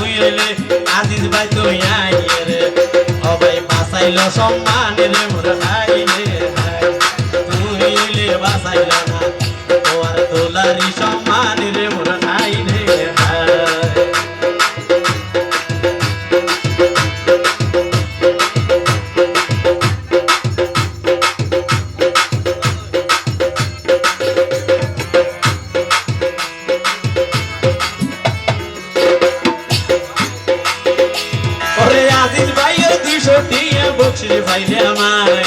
তুই এলে আজিজ ভাই তুই আইয়ে রে ও ভাই বাঁচাইল সম্মান রে মোর ভাই রে ভাই তুই এলে বাঁচাইল না তোমার দোলারি সম্মান রে মোর ভাই রে ভাই আজিজ ভাইয়ের 200 টিয়া বকশিস ভাইলে আমায়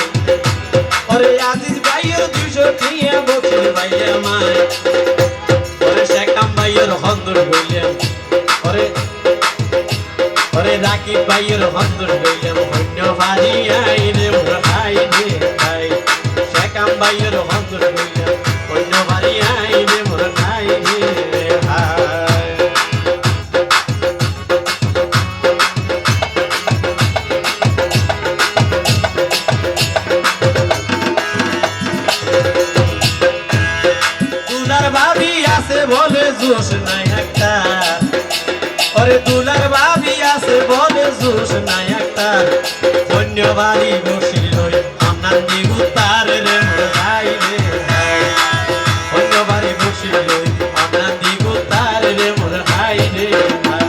ওরে আজিজ ভাইয়ের 200 টিয়া বকশিস ভাইলে আমায় ওরে শেখাম ভাইয়ের হন্দর হইলাম ওরে ওরে রাকিব ভাইয়ের হন্দর হইলাম হন্য ভারি আইরে মোর ভাই রে ভাই শেখাম ভাইয়ের হন্দর হইলাম হন্য ভারি আইরে মোর ভাই রে ভাই ভাবি আছে বলে জোশ নাই একটা ওরে দুলার ভাবি আছে বলে জোশ নাই একটা অন্য বাড়ি বসি লই আমার দিগু তার রে ভাই রে ভাই অন্য বাড়ি বসি লই আমার দিগু তার রে মোর ভাই রে ভাই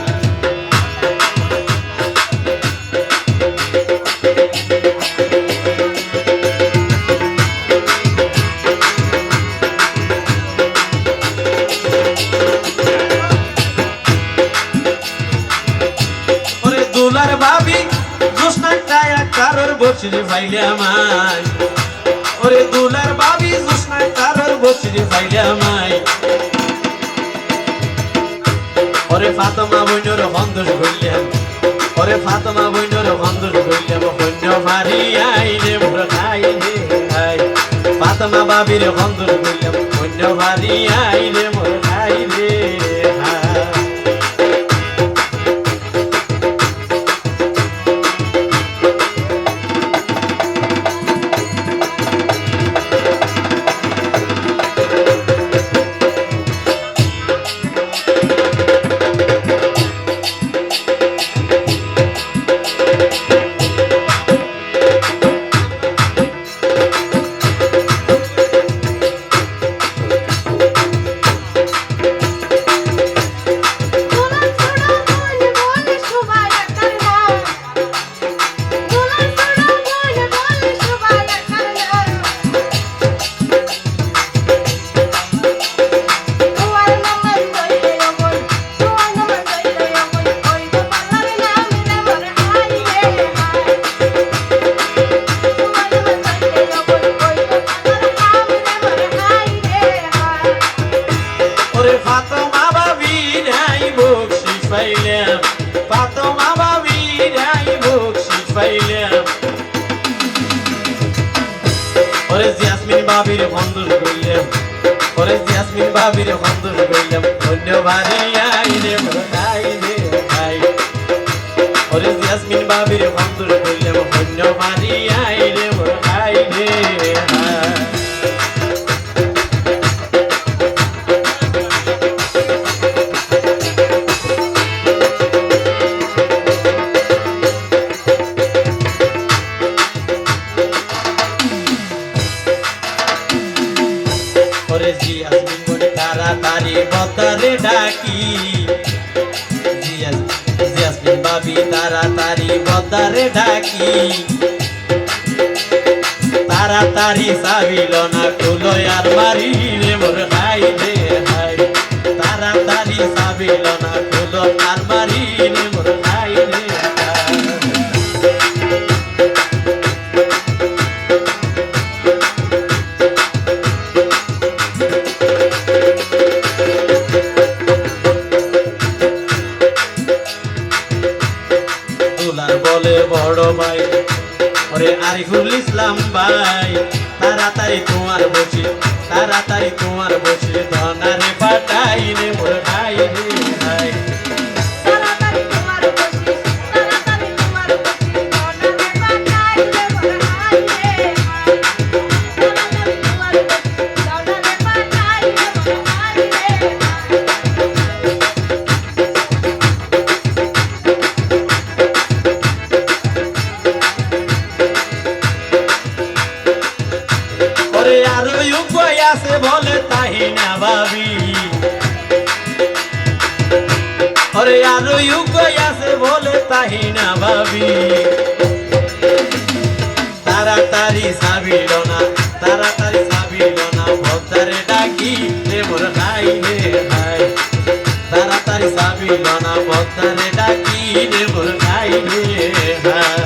দুলার ভাবি জোসনা টায়া কারোর বসিরে ফাইলে আমায় ওরে দুলার ভাবি জোসনা কারোর বসিরে ফাইলে আমায় ওরে ফাতেমা বইনর বন্ধুর হইলাম ওরে ফাতেমা বইনর বন্ধুর হইলাম হন্য ভারি আইলে মোর ভাই রে ভাই ফাতেমা ভাবির বন্ধুর হইলাম হন্য ভারি আইলে মোর ভাই রে ভাই ফাতেমা ভাবির আই বকশিস পাইলাম ফাতেমা ভাবির আই বকশিস পাইলাম ওরে জিয়াসমিন ভাবির বন্ধুর হইলাম ওরে জিয়াসমিন ভাবির বন্ধুর হইলাম অন্য ভারি আই রে মোর ভাই রে ভাই ওরে জিয়াসমিন ভাবির বন্ধুর হইলাম অন্য ভারি আই রে মোর ভাই রে ভাই জিয়াসমিন মনে তাড়াতাড়ি বতরে ডাকি জিয়াসমিন ভাবি তাড়াতাড়ি বতরে ডাকি তাড়াতাড়ি সাবিল না খুলো আর মারি রে মোর ভাই রে ভাই তাড়াতাড়ি সাবিল না খুলো আর মারি রে মোর ভাই রে বলে বড় ভাই ওরে আরিফুল ইসলাম ভাই তাড়াতাড়ি তোমার বসি ধনারে পাঠাই রে মোর ভাই রে ভাই আরো উপায় আছে বলে তাই না ভাবি তাড়াতাড়ি সাবিল না তাড়াতাড়ি সাবিল না ভক্তারে ডাকি রে মোর হাই রে হাই তাড়াতাড়ি সাবিল না ভক্তারে ডাকি রে মোর হাই রে হাই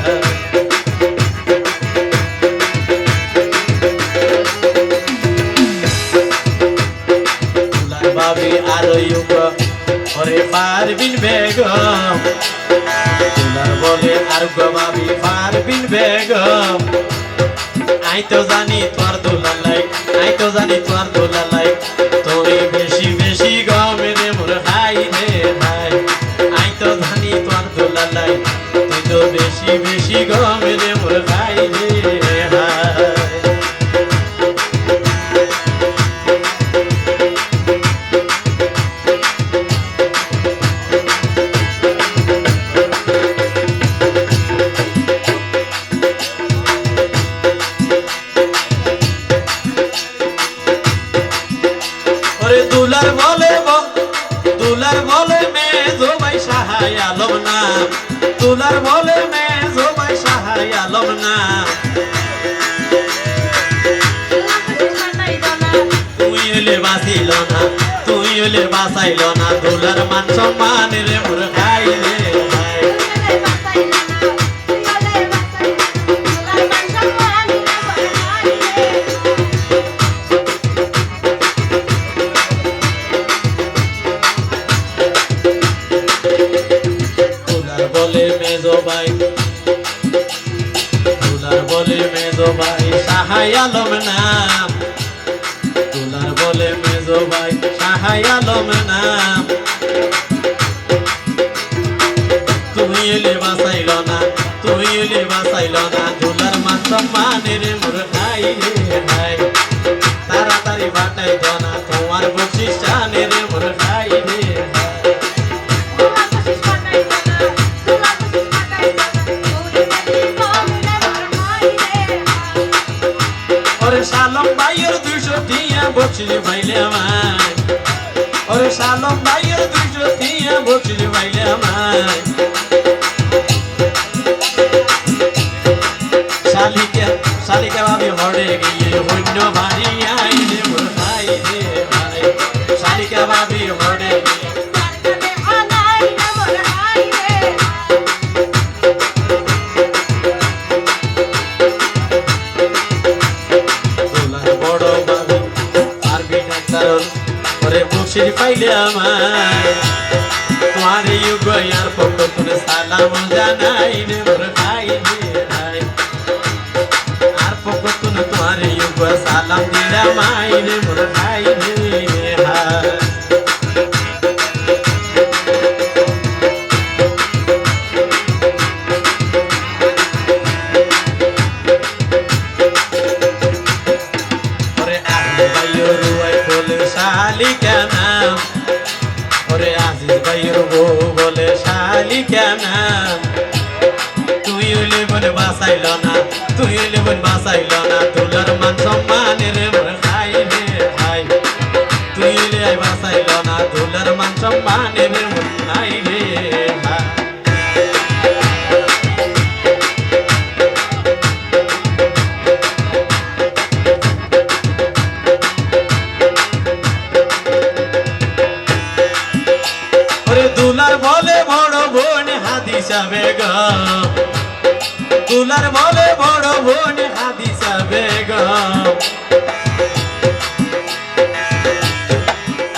ভাবি আরো ওরে পারবিন বেগম তোমার বলে আর গো ভাবি পারবিন বেগম আই তো জানি তোর দুলালাই আই তো জানি তোর দুলালাই তোরে বেশি বেশি গমে রে মোর হাই রে হাই আই তো জানি তোর দুলালাই তুই তো বেশি বেশি গমে রে মোর হাই রে হাই দুলার বলে মেজো ভাই সাহাই আলম না দুলার বলে মেজো ভাই সাহাই আলম না তুই এলে বাঁচিল না তুই এলে বাঁচাইল না দুলার মান সম্মান রে মোর খাই রে দুলার বলে মেজো ভাই সাহাই আলম নাম দুলার বলে মেজো ভাই সাহাই আলম নাম তুই এলে বাঁচাইল না তুই এলে বাঁচাইল না দুলার মান সম্মানের মোর হাই রে হাই তাড়াতাড়ি বাটাই দ না তোমার বকশিস টানে রে মোর হাই রে শালম ভাইয়ের 200 টিয়া বকশিস পাইলে আমায় ওরে শালম ভাইয়ের 200 টিয়া বকশিস পাইলে আমায় শালিকা ভাবি হড়ে গিয়ে হন্য বাড়ি আই রে মোর হাই রে হাই শালিকা ভাবি হড়ে গিয়ে বকশিস পাইলে আমায় তোমার ইউগয়ার পক্ষ থেকে সালাম জানাই রে মোর হাই রে হাই আর পক্ষ থেকে তোমার ইউগ সালাম দিলাম আই রে মোর হাই রে হাই শালিকা নাম ওরে আজিজ ভাইয়ের বউ বলে শালিকা নাম তুই হইলে বলে বাঁচাইল না তুই হইলে বলে বাঁচাইল না দুলার মান সম্মানের মোর হাই রে হাই তুই হইলে আই বাঁচাইল না দুলার মান সম্মানের মোর হাই রে হাই দুলার বলে বড় বোন হাদিসা বেগম দুলার বলে বড় বোন হাদিসা বেগম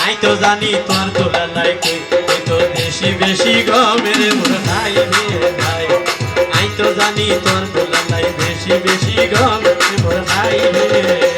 আই তো জানি তোর দুলার লাইকে তুই তো বেশি বেশি গমের মোর হাই রে হাই আই তো জানি তোর দুলার লাই বেশি বেশি গমের মোর হাই রে